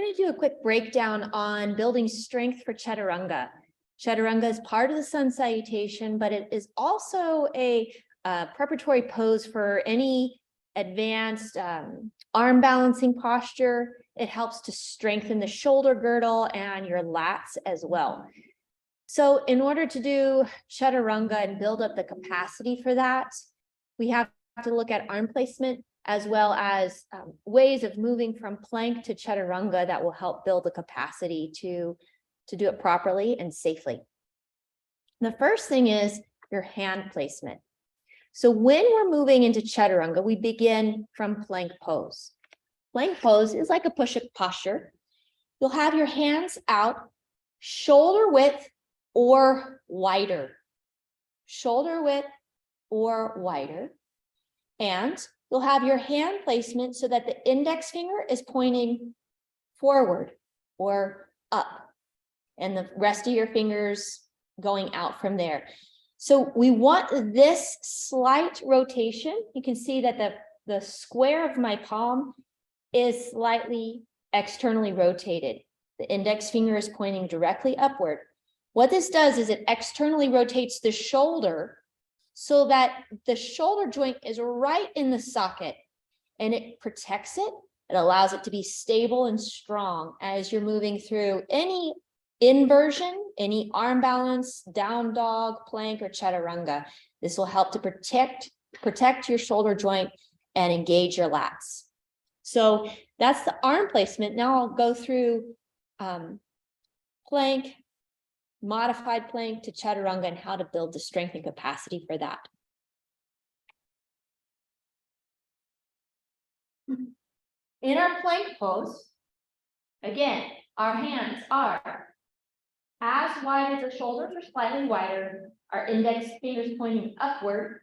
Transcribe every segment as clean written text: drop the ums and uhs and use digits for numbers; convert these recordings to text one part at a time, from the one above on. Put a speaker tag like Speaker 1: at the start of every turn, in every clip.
Speaker 1: going to do a quick breakdown on building strength for Chaturanga. Chaturanga is part of the sun salutation, but it is also a preparatory pose for any advanced arm balancing posture. It helps to strengthen the shoulder girdle and your lats as well. So in order to do Chaturanga and build up the capacity for that, we have to look at arm placement as well as ways of moving from plank to Chaturanga that will help build the capacity to do it properly and safely. The first thing is your hand placement. So when we're moving into Chaturanga, we begin from plank pose. Plank pose is like a push-up posture. You'll have your hands out, shoulder width or wider. Shoulder width or wider. And you'll have your hand placement so that the index finger is pointing forward or up, and the rest of your fingers going out from there. So we want this slight rotation. You can see that the square of my palm is slightly externally rotated. The index finger is pointing directly upward. What this does is it externally rotates the shoulder so that the shoulder joint is right in the socket, and it protects it. It allows it to be stable and strong as you're moving through any inversion, any arm balance, down dog, plank, or Chaturanga. This will help to protect your shoulder joint and engage your lats. So that's the arm placement. Now I'll go through plank, modified plank to Chaturanga, and how to build the strength and capacity for that. In our plank pose, again, our hands are as wide as the shoulders or slightly wider, our index fingers pointing upward.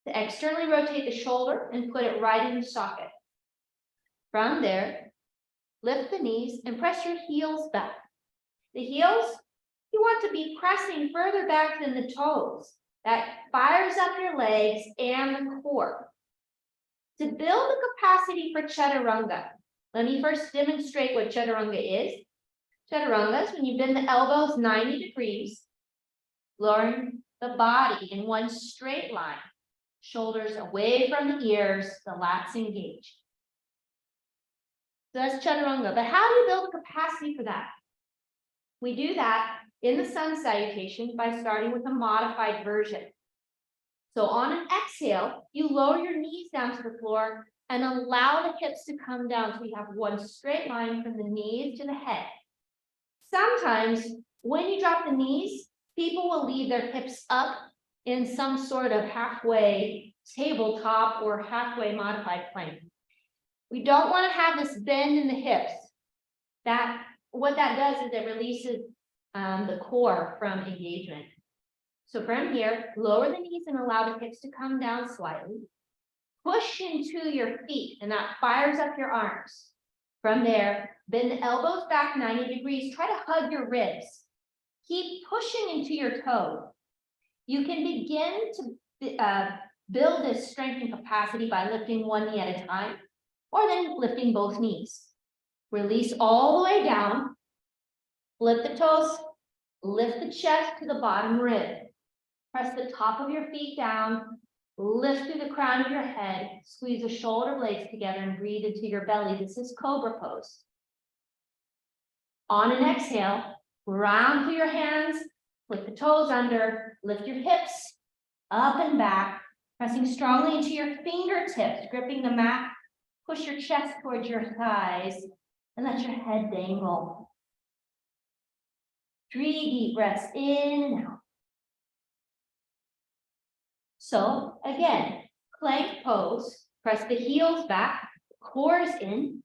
Speaker 1: To externally rotate the shoulder and put it right in the socket. From there, lift the knees and press your heels back. The heels, you want to be pressing further back than the toes. That fires up your legs and the core. To build the capacity for Chaturanga, let me first demonstrate what Chaturanga is. Chaturanga is when you bend the elbows 90 degrees, lowering the body in one straight line, shoulders away from the ears, the lats engaged. So that's Chaturanga. But how do you build a capacity for that? We do that in the sun salutation by starting with a modified version. So on an exhale, you lower your knees down to the floor and allow the hips to come down so we have one straight line from the knees to the head. Sometimes when you drop the knees, people will leave their hips up in some sort of halfway tabletop or halfway modified plank. We don't want to have this bend in the hips. What that does is it releases the core from engagement. So from here, lower the knees and allow the hips to come down slightly. Push into your feet, and that fires up your arms. From there, bend the elbows back 90 degrees. Try to hug your ribs. Keep pushing into your toes. You can begin to build this strength and capacity by lifting one knee at a time, or then lifting both knees. Release all the way down. Flip the toes. Lift the chest to the bottom rib. Press the top of your feet down. Lift through the crown of your head. Squeeze the shoulder blades together and breathe into your belly. This is Cobra pose. On an exhale, round through your hands. Flip the toes under. Lift your hips up and back. Pressing strongly into your fingertips, gripping the mat. Push your chest towards your thighs and let your head dangle. 3 deep breaths in and out. So again, plank pose, press the heels back, core is in.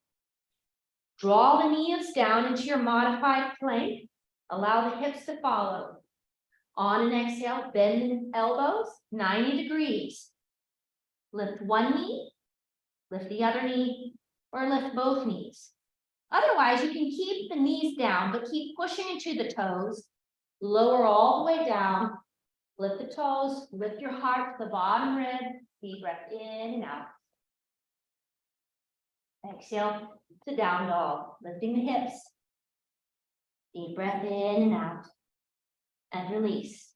Speaker 1: Draw the knees down into your modified plank. Allow the hips to follow. On an exhale, bend the elbows 90 degrees. Lift one knee, lift the other knee, or lift both knees. Otherwise, you can keep the knees down, but keep pushing into the toes. Lower all the way down. Lift the toes, lift your heart to the bottom rib. Deep breath in and out.
Speaker 2: Exhale to down dog, lifting the hips. Deep breath in and out. And release.